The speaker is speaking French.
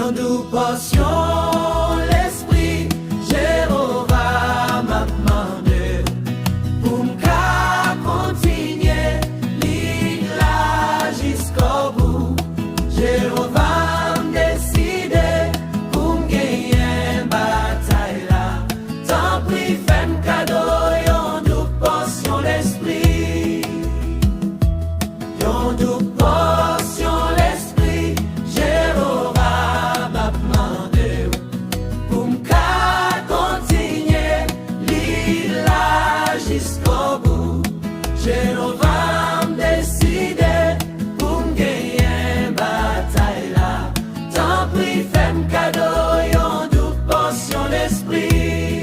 Yon dou porsyon l'esprit, Jéhovah m'a demandé pour m'ka continuer li la jusqu'au bout. Jéhovah m'décide pour m'gagner bataille là. Tant pis fais cadeau yon dou porsyon l'esprit. Yon dou porsyon l'esprit, Jéhovah m'a demandé pour m'ka continuer li la jusqu'au bout. Jéhovah m'décide pour m'gagner bataille là. Tant pis fais cadeau yon dou porsyon l'esprit.